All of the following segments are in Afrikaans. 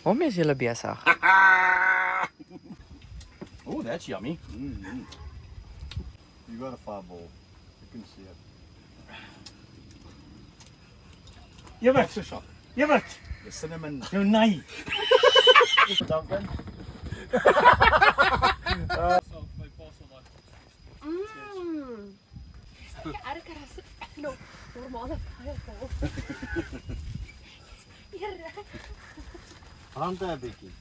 Waarmee is julle besig? Oh, that's yummy. You got a fireball. You can see it. Jewert, Jewert. The cinnamon. Nou nee. Duncan. Erger as normale fireball. Hande 'n bietjie.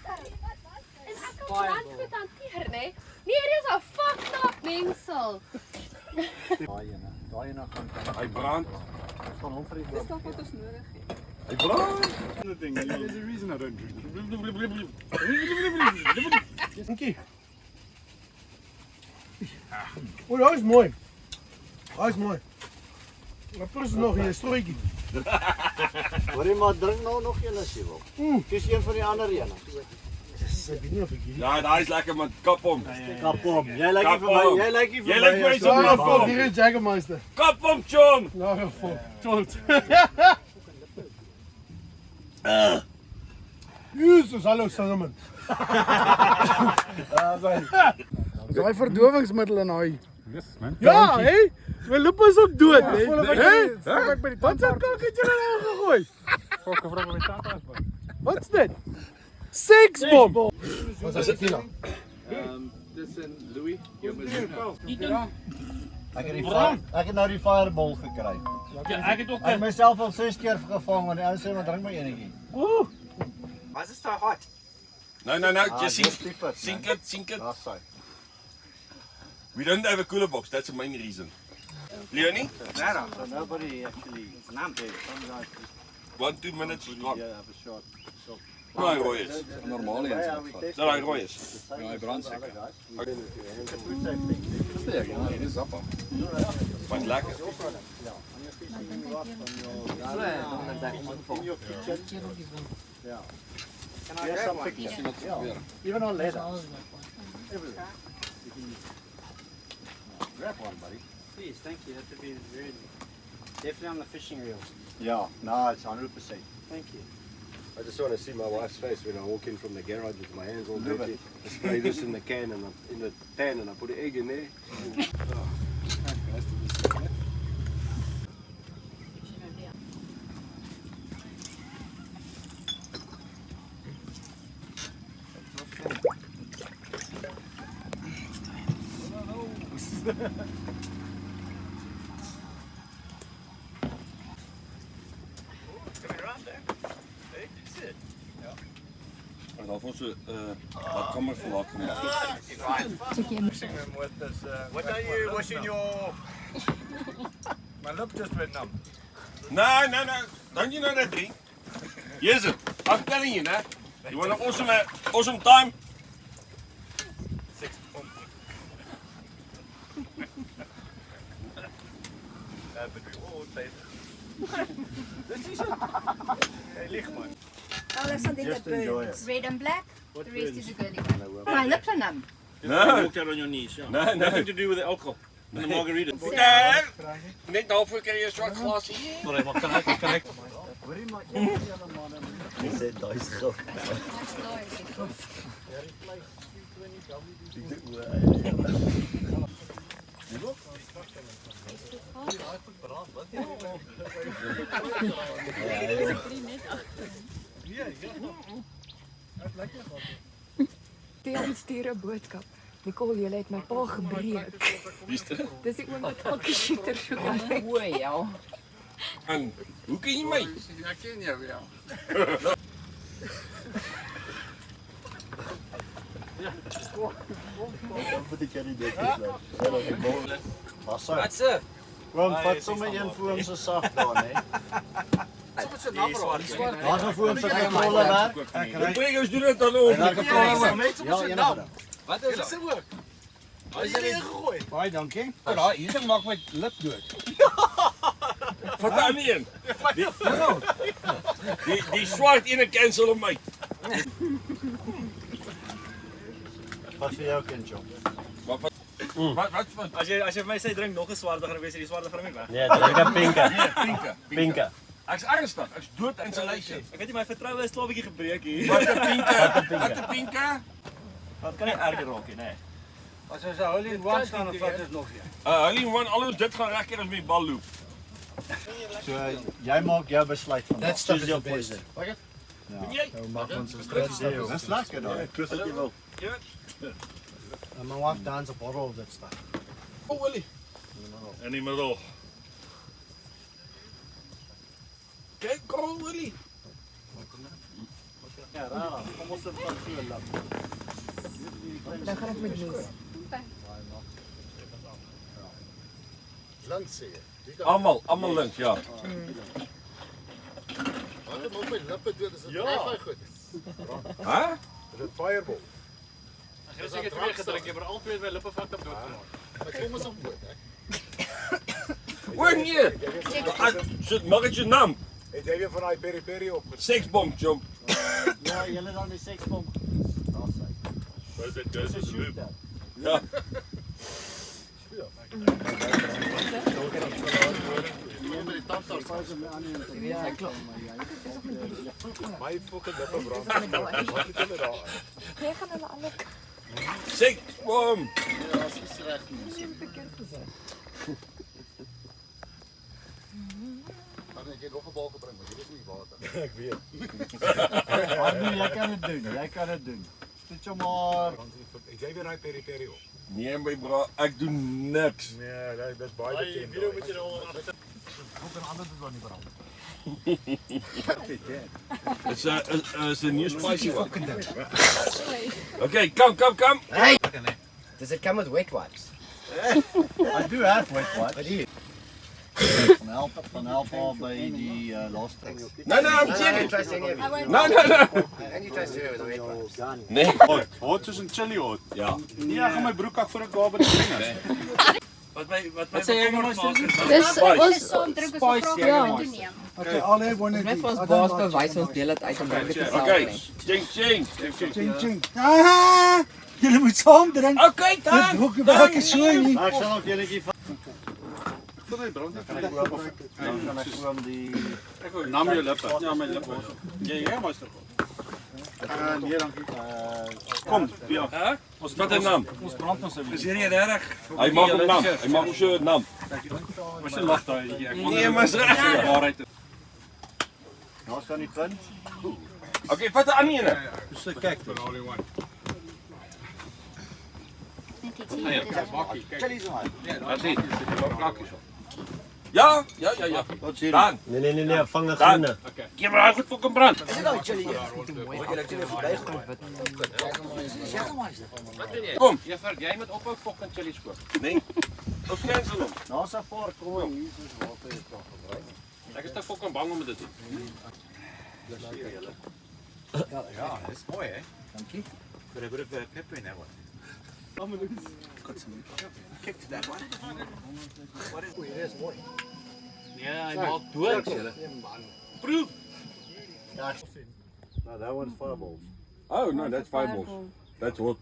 En ek kan brand goed hanteer, né? Nee, dit is 'n fucked up mengsel. Daai ene gaan kan. Hy brand. Van hom vir die Dis dalk wat ons nodig het. Hy brand. the thing. There's a reason I don't drink. Dankie. O, dat is mooi. Dat is mooi. Maar plus nog hier, strooitjie. Hoor jy maar drink nou nog een as jy wil. Kies een van die ander ene. Ek weet nie of ek hier. Ja, daai is lekker man. Kap hom. Kap hom. Jy lyk nie vir my. Jy lyk nie vir Jy my. lyk vir my as so jy- Ja, fuck, hier is Jägermeister. Kap hom, chom. Nou, fuck. Tot. Jezus, hallo Salomon. Daai verdowingsmiddel in hy. Yes, man. Ja, hè? My lip is ook dood, hè? Hè? Hè? Wat se kak het julle nou gegooi? Fokke vrou met tata. Wat's dit? Seksbom. Wat is dit hier? Dis in Louis. Ek het nou die fireball gekry. Ja, ek het ook Ek het myself al 6 keer gevang want die ou sê maar drink my enetjie. Why is it so hot? No, just sink it. Daar's hy. We don't have a cooler box. That's the main reason. Leonie, So nobody actually 1-2 minutes is gone. have a shot. Nou, hy rooi is. Normale Ja, eens. we test. Nou, hy rooi is. Ja, hy brand seker. Food safety. Ja, hier is zappa. Wat lekker. Here's some pictures. Sien wat gebeur. Even on leather. Everything. Grab one, buddy. Please, thank you. That would be very definitely on the fishing reel. Yeah, no, it's 100%. Thank you. I just want to see my wife's face when I walk in from the garage with my hands all Love dirty. it. I spray this in the can and in the pan and I put an egg in there. En dan was ze wat kamer verlaat gemaakt. What are you washing your... My lip just went numb. No. Don't you know that drink? Here's it. I'm telling you, nah. You want an awesome time? Just enjoy it. It's red and black. The rest is a girly one. My lips are numb. No. Walk out on your knees, ja. No. Nothing to do with the alcohol. And the margarita. Okay. Net daarvoor kry jy 'n swart glas hier. Maar maar kan ek? Hoorie maar een van julle manne. Jy sê daai is gif. Theo stuur 'n boodskap. Nicole, jy het my pa gebreek. Wie's dit? Dis ek met elke shooter so gaan. O ja. En hoe ken jy my? Ek ken jou, ja. Wat ek kan nie dit nou. Wat sê? That's it. Kom, vat sommer een vir hom se sak daar, hè. Wat se naam? Daar's 'n vir hom se kontrole werk. Die boeiegoes doen dit dan ook. Ja, een van dem. Wat is dat? Hy het hier gegooi. Baie dankie. Daai hier maak my lip dood. Vat daar nie een. Die swart ene cancel hom uit. Wat vir jou kind, John? Wat? As jy vir my sê drink nog 'n swaarder, gaan ek weet jy die swaarder gaan ek weg. Nee, drink 'n pinke. Pinke. Pinke. Ek's ernstig, ek's dood in sy lysie. Ek weet nie, my vertroue is klaar 'n bietjie gebreek hier. Wat 'n pinke. Wat 'n pinke. Wat kan nie erger raak nie, nee. As ons 'n hole in one staan, dan vat ons nog een. Hole in one, al ons dit gaan regkeer as met die bal loop. So jy maak jou besluit van. That stuff is the best. Nou maak ons 'n strategie. Dis lekker daai. Kus wat jy wil. And my wife downs a bottle of that stuff. Oh, Willie. In die middel. Kyk, kom Willie. Ja, kom ons sit van so lank. Dan gaan ek met lees. Langs sê jy. Almal links, ja. Wat het op my lippe dood is dit baie goed. Hæ? Is dit fireball? Ek het seker 2 gedrink, maar al twee my lippe vat op dood gemaak. Maar kom ons op boot, hè. O nee. Mag ek jou naam? Het jy weer van daai peri peri opgesit? Seksbom, chom. Ja, julle dan die seksbom. Daar sê. Wat is dit? Dis 'n loop. Ja. Met die tandtas vas om aan die Ja, klopt. my fucking lippe brand. Wat het julle daar? Jy gaan hulle alle Seksbom. Ja, dit is reg nie. verkeerd gezet. Dan het jy nog 'n bal gebring, maar dit is nie water. Ek weet. Maar nee, jy kan dit doen. Jy kan dit doen. Dit jou maar. Het jy weer daai peri peri op? Nee my bra, ek doen niks. Nee, dit is baie bekend. Video moet jy nou agter. Ook 'n ander dit dan nie brand. It's a new spicy one. Okay, come. Hey! Does it come with wet wipes? I do have wet wipes. What do you? Van help al by die laaste treks. No, I'm I serious. trust any of you. No. I only trust you with the wet wipes. Nee. Hot soos 'n chili hot. Ja. Nee, ek gaan my broek af voor ek daar by die ding is. Wat sê jy nou maar? Dis ons Ja. Okay, I'll have one of Net these. vir ons I don't baas like bewys ons deel dit uit en drink dit self. Okay, ching. Ching ching. Ah! Julle moet saam drink. Okay, Dit dan. hoek werk is so nie. Ek sal ook enetjie van Vir my brand. kan ek koop of dan kan ek gewoon die Nam jou lippe. Ja, my lippe. Jy master. nee dankie. Kom, ja. Hè? Wat 'n naam? Ons brand ons Is hier nie reg? Hy maak 'n naam. Hy maak so 'n naam. Ons se lag daai. Nee, maar is reg. Waarheid. Daar staan die punt. Okay, vat 'n ander ene. So kyk. Chili's on. Wat sê? Ja. Wat sê jy? Dan. Nee, vang 'n groene. Gee maar goed fucking brand. Is dit nou chili hier? Moet jy dit verby gooi wit. Kom. Jy moet ophou fucking chilies koop. Nee. Ons cancel hom. Daar's 'n paar kom hier soos water is daar gebruik. Ek is te fucking bang om dit te doen. Ja, dis mooi hè. Dankie. But I would have pepper in that one. Kick to that one. Dit is mooi. Ja, hy maak dood. Proef. No, that one's fireballs. Oh, no, that's fireballs. That's hot.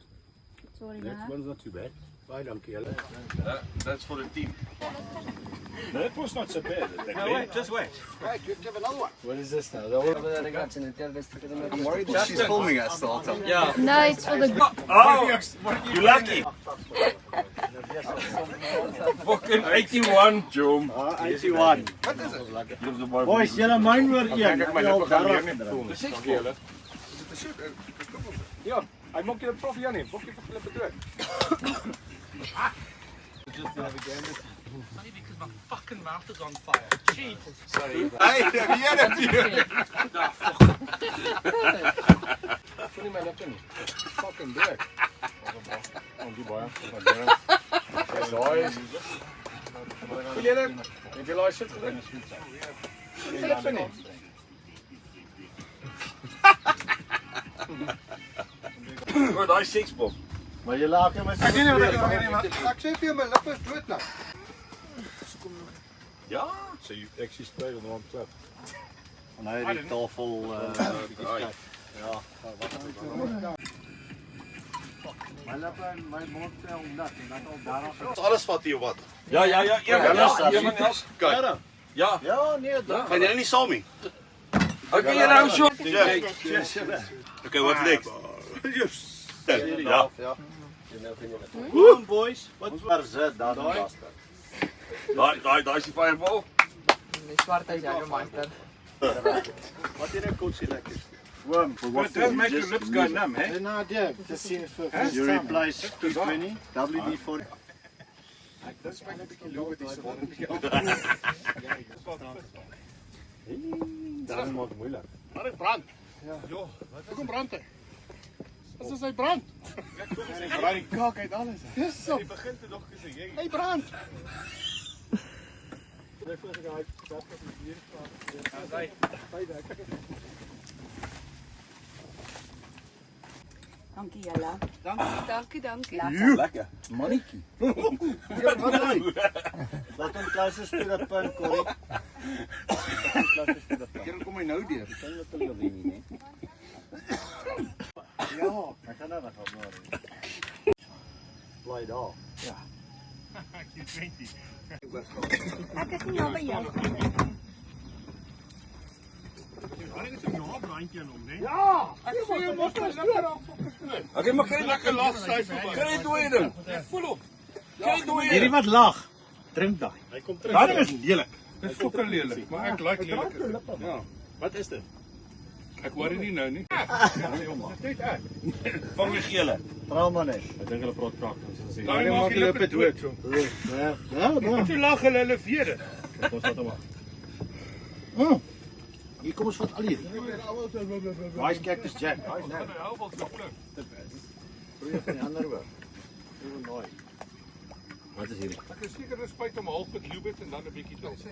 That one's not too bad. Baie dankie julle. That's for the team. That was not so bad. Just wait. Right, you have another one. What is this now? The whole of the regrets in the terrorist. I'm worried that she's filming us the whole time. Ja. No, it's for the Oh, you lucky. Fucking 81, Jom. 81. Wat is dit? Boys, julle myn oor een. Ek my lippe gaan leer nie. Dis ek vir julle. Is dit 'n soep? Ja, hy maak julle prof Janie, maak jy vir julle bedoel. Funny because my fucking mouth is on fire. Jesus. Sorry. Hey, weer dit. Voel nie my lippe nie. Fucking dood. Dankie baie. Voel jy dit? Het jy daai shit gedrink? Nie lippe nie. Oh, daai seksbom. Maar jy laat hom Ek weet nie wat ek gaan nie, maar ek sê vir jou my lippe is dood nou. Ja. So you actually sprayed on the wrong clip. En hy het die tafel ja, my lippe en my mond om dat en dan al daar. Alles vat hier wat. Ja, een van elk. Kyk. Ja. Ja, nee, dan. Gaan jullie niet saam mee? Okay, you know, sure. Okay, what's next? Ja. Ja. Kom boys, wat waar zit dan gaste? Daar is die fireball. Die swart is Jägermeister. Wat hier 'n kotsie lekker. Worm, for what? Don't make your lips go numb, hè? No idea. Just seeing for you replace 220 WD-40. Dat maakt moeilijk. Maar ek brand. Ja. Hoekom brand hy? Wat is hy brand? Raai die kaak uit alles. Dis so. Hy brand. Dankie julle. Dankie. Lekker. Mannetjie. Laat hom closest to the pin, Corrie. Hier kom hy nou deur. Ek kan net hulle wen nie. Ja, ek kan nou nog op. Bly daar. Ja. Ek is 20. Ek het nie nou by jou. Okay, maar kry lekker las sy verby. Kry dooie ding. Voel op. Kry dooie. Hierdie wat lag, drink daai. Hy kom terug. Daai is lelik. Dis fokker lelik, maar ek like lelik. Ja. Wat is dit? Ek hoor dit nie nou nie. Vang die gele. Trauma net. Ek dink hulle praat prakties as hulle sê. Daai maak die lippe dood. Ja. Toe lag hulle weer. Ons vat hom af. Hier kom ons vat al hierdie. Daai Cactus Jack. Daai is nou. Probeer van die ander hoor. Hoe mooi. Wat is hierdie? Ek is seker dis spyt om half met Lubet en dan 'n bietjie te sê.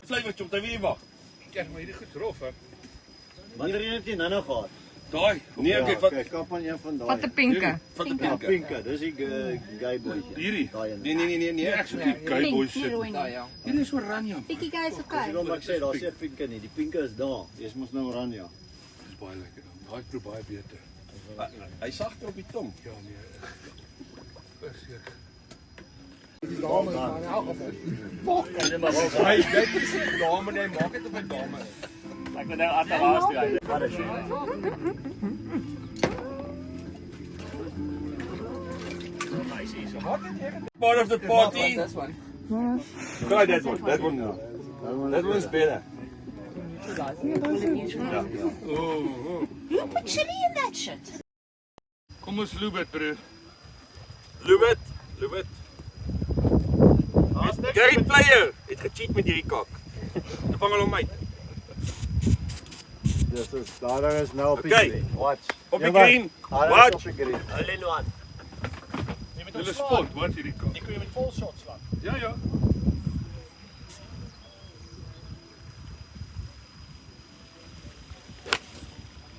Vleiwertjie om te weer wag. Kyk maar hierdie goed rof hè. Wanneer jy net nou gehad? Daai. Nee, Ja, kyk wat kyk, kap aan een van daai. Wat 'n pinke. van die Ja, pinke. pinke. Dis die gay boytjie. Hierdie. Daai een. Nee. Ek sê die guy boy shit. Ja. Hierdie is oranje. Bietjie guys, Dis okay. wat ek sê, daar's nie 'n pinke nie. Die pinke is daar. Dis mos nou oranje. Dis baie lekker dan. Daai proe baie beter. Hy sagter op die tong. Ja nee. Verseker. Hy kyk dis 'n dame en hy maak dit op 'n dame. Ek moet nou agterhaas toe. Wat is dit? Part of the party. This one. Try that one. That one. That one's better. Kom ons Lubet broer. Lubet. Gary player het gecheat met hierdie kak. Dan vang hulle hom uit. Dis daar is nou op die Okay. green. Watch. Op die Ja, wat? green. Daar is Watch. op die green. Hulle spot, wat hierdie kant. Ek kan jy met vol shots slaan. Ja ja.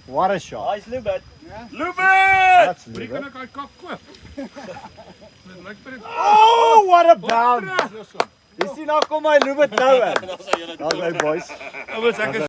What a shot. Hy's Lubet. Lubet! That's Wie kan ek daai kak koop? Dit lyk vir Oh, what a bounce. Dis nie nou kom my Lubet nou in. Daar's my boys. Ou, ek is